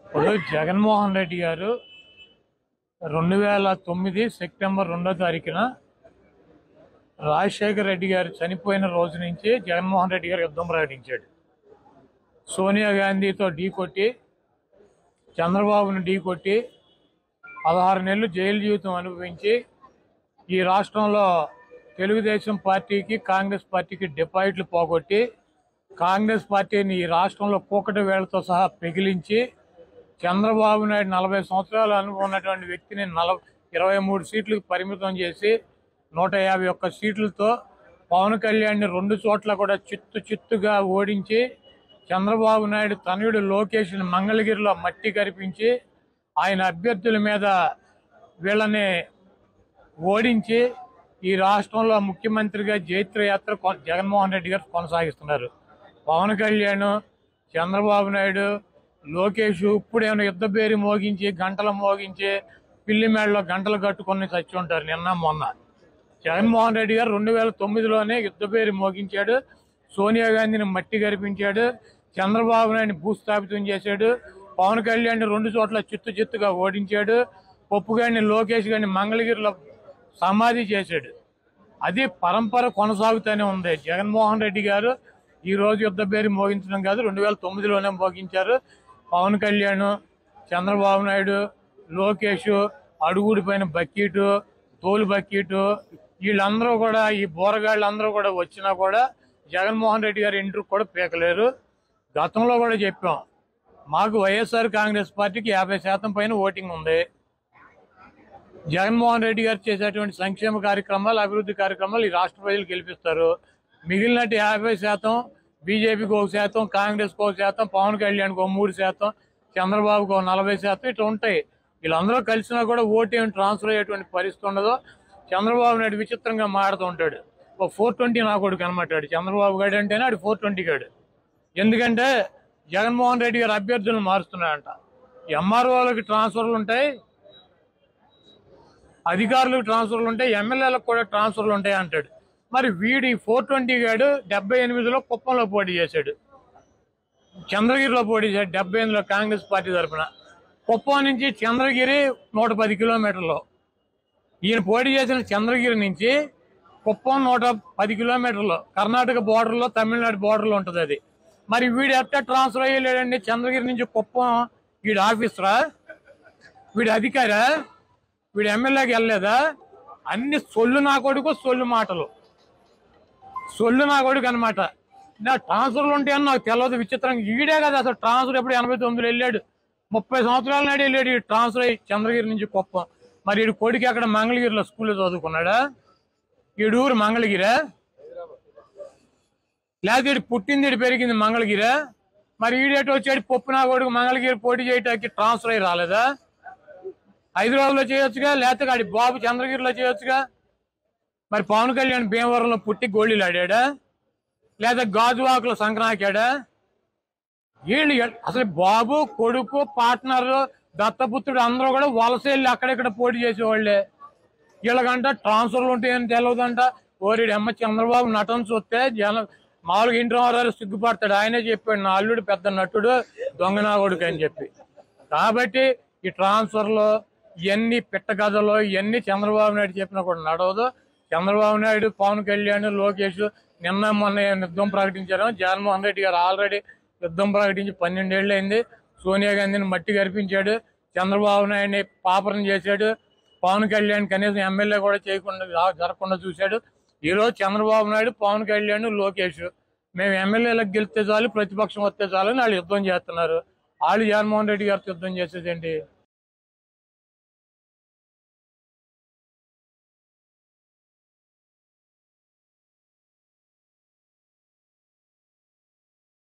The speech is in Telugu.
ఇప్పుడు జగన్మోహన్ రెడ్డి గారు 2009 సెప్టెంబర్ 2వ తారీఖున రాజశేఖర రెడ్డి గారు చనిపోయిన రోజు నుంచి జగన్మోహన్ రెడ్డి గారు యుద్ధం ప్రకటించాడు. సోనియా గాంధీతో ఢీకొట్టి, చంద్రబాబును ఢీకొట్టి 16 నెలలు జైలు జీవితం అనుభవించి ఈ రాష్ట్రంలో తెలుగుదేశం పార్టీకి, కాంగ్రెస్ పార్టీకి డిపాజిట్లు పోగొట్టి, కాంగ్రెస్ పార్టీని ఈ రాష్ట్రంలో కూకటి వేళ్లతో సహా పెగిలించి, చంద్రబాబు నాయుడు 40 సంవత్సరాలు అనుభవం ఉన్నటువంటి వ్యక్తిని 23 సీట్లకు పరిమితం చేసి 151 సీట్లతో పవన్ కళ్యాణ్ని 2 చోట్ల కూడా చిత్తుగా ఓడించి, చంద్రబాబు నాయుడు తనయుడు లోకేష్ని మంగళగిరిలో మట్టి కరిపించి ఆయన అభ్యర్థుల మీద వీళ్ళని ఓడించి ఈ రాష్ట్రంలో ముఖ్యమంత్రిగా జైత్రయాత్ర జగన్మోహన్ రెడ్డి గారు కొనసాగిస్తున్నారు. పవన్ కళ్యాణ్, చంద్రబాబు నాయుడు, లోకేష్ ఇప్పుడేమైనా యుద్ధ పేరు మోగించి, గంటలు మోగించి, పిల్లి మేడలో గంటలు కట్టుకొని చచ్చి ఉంటారు నిన్న మొన్న. జగన్మోహన్ రెడ్డి గారు 2009లోనే యుద్ధ పేరు మోగించాడు, సోనియా గాంధీని మట్టి గరిపించాడు, చంద్రబాబు నాయుడిని భూస్థాపితం చేశాడు, పవన్ కళ్యాణ్ 2 చోట్ల చిత్తుగా ఓడించాడు, పప్పు గారిని, లోకేష్ గారిని మంగళగిరిలో సమాధి చేశాడు. అది పరంపర కొనసాగుతూనే ఉంది. జగన్మోహన్ రెడ్డి గారు ఈ రోజు యుద్ధ పేరు మోగించడం కాదు, 2009లోనే మోగించారు. పవన్ కళ్యాణ్, చంద్రబాబు నాయుడు, లోకేష్, అడుగుడిపోయిన బక్కీటు, తోలు బక్కీటు, వీళ్ళందరూ కూడా, ఈ బోరగాళ్ళందరూ కూడా వచ్చినా కూడా జగన్మోహన్ రెడ్డి గారి ఇంటికి కూడా పీకలేరు. గతంలో కూడా చెప్పాం, మాకు వైఎస్ఆర్ కాంగ్రెస్ పార్టీకి 50% పైన ఓటింగ్ ఉంది. జగన్మోహన్ రెడ్డి గారు చేసేటువంటి సంక్షేమ కార్యక్రమాలు, అభివృద్ధి కార్యక్రమాలు ఈ రాష్ట్ర ప్రజలు గెలిపిస్తారు. మిగిలినట్టు 50% బీజేపీకి 1%, కాంగ్రెస్కి 1%, పవన్ కళ్యాణ్కి 3%, చంద్రబాబుకి 40% ఇట్లా ఉంటాయి. వీళ్ళందరూ కలిసినా కూడా ఓటు ఏమి ట్రాన్స్ఫర్ అయ్యేటువంటి పరిస్థితి ఉండదు. చంద్రబాబు నాయుడు విచిత్రంగా మాడుతూ ఉంటాడు. ఒక 420 నా కొడుకు అనమాటాడు చంద్రబాబు గారు అంటేనే ఆడు 420 గాడు. ఎందుకంటే జగన్మోహన్ రెడ్డి గారు అభ్యర్థులను మారుస్తున్నాడంట. ఎంఆర్ఓలకు ట్రాన్స్ఫర్లు ఉంటాయి, అధికారులకు ట్రాన్స్ఫర్లు ఉంటాయి, ఎమ్మెల్యేలకు కూడా ట్రాన్స్ఫర్లు ఉంటాయి అంటాడు. మరి వీడి 420 గాడు 78లో కుప్పంలో పోటీ చేశాడు, చంద్రగిరిలో పోటీ చేశాడు 78లో కాంగ్రెస్ పార్టీ తరఫున. కుప్పం నుంచి చంద్రగిరి 110 కిలోమీటర్లు. ఈయన పోటీ చేసిన చంద్రగిరి నుంచి కుప్పం 110 కిలోమీటర్లు, కర్ణాటక బోర్డర్లో, తమిళనాడు బోర్డర్లో ఉంటుంది అది. మరి వీడు ఎట్లా ట్రాన్స్ఫర్ అయ్యలేడండి? చంద్రగిరి నుంచి కుప్పం వీడు ఆఫీసరా, వీడు అధికారా, వీడు ఎమ్మెల్యేకి వెళ్ళలేదా? అన్ని సొల్లు నా కొడుకు, సొల్లు మాటలు, సొల్లు నా కొడుకు అనమాట. నా ట్రాన్స్ఫర్లు ఉంటాయని నాకు తెలియదు. విచిత్రంగా ఈడే కదా అసలు ట్రాన్స్ఫర్ ఎప్పుడు 89లో వెళ్ళాడు, 30 సంవత్సరాల నాడు వెళ్ళాడు ఈ ట్రాన్స్ఫర్ అయ్యి చంద్రగిరి నుంచి కుప్పం. మరి వీడి కొడుకు అక్కడ మంగళగిరిలో స్కూల్లో చదువుకున్నాడా? వీడు ఊరు మంగళగిరా? లేకపోతే వీడు పుట్టింది, వీడు పెరిగింది మంగళగిరా? మరి ఈడేటో వచ్చాడు పప్పు నా కొడుకు మంగళగిరి పోటీ చేయటానికి ట్రాన్స్ఫర్ అయ్యి రాలేదా? హైదరాబాద్లో చేయొచ్చుగా, లేకపోతే ఆడి బాబు చంద్రగిరిలో చేయొచ్చుగా. మరి పవన్ కళ్యాణ్ భీమవరంలో పుట్టి గోళీలు ఆడాడా, లేదా గాజువాకులో సంక్రాంతాడా? వీళ్ళు అసలు బాబు, కొడుకు, పార్ట్నర్, దత్తపుత్రుడు అందరూ కూడా వలస వెళ్ళి అక్కడెక్కడ పోటీ చేసేవాళ్లే. వీళ్ళకంట ట్రాన్స్ఫర్లు ఉంటాయని తెలియదంట. ఓరిడి అమ్మ, చంద్రబాబు నటన చూస్తే మామూలుగా ఇంటి వారు సిగ్గుపడతాడు. ఆయనే చెప్పాడు, నా అల్లుడు పెద్ద నటుడు, దొంగ నా కొడుకు అని చెప్పి. కాబట్టి ఈ ట్రాన్స్ఫర్లు ఇవన్నీ పిట్ట కథలు, ఇవన్నీ చంద్రబాబు నాయుడు చెప్పినా కూడా నడవదు. చంద్రబాబు నాయుడు, పవన్ కళ్యాణ్, లోకేష్ నిన్న మొన్న యుద్ధం ప్రకటించారు. జగన్మోహన్ రెడ్డి గారు ఆల్రెడీ యుద్ధం ప్రకటించి 12 ఏళ్ళు అయింది. సోనియా గాంధీని మట్టి కరిపించాడు, చంద్రబాబు నాయుడిని పాపరం చేశాడు, పవన్ కళ్యాణ్ కనీసం ఎమ్మెల్యే కూడా చేయకుండా జరగకుండా చూశాడు. ఈరోజు చంద్రబాబు నాయుడు, పవన్ కళ్యాణ్, లోకేష్ మేము ఎమ్మెల్యేలకు గెలిస్తే చాలు, ప్రతిపక్షం వస్తే చాలు అని వాళ్ళు యుద్ధం చేస్తున్నారు. వాళ్ళు జగన్మోహన్ రెడ్డి గారితో యుద్ధం చేసేదేంటి?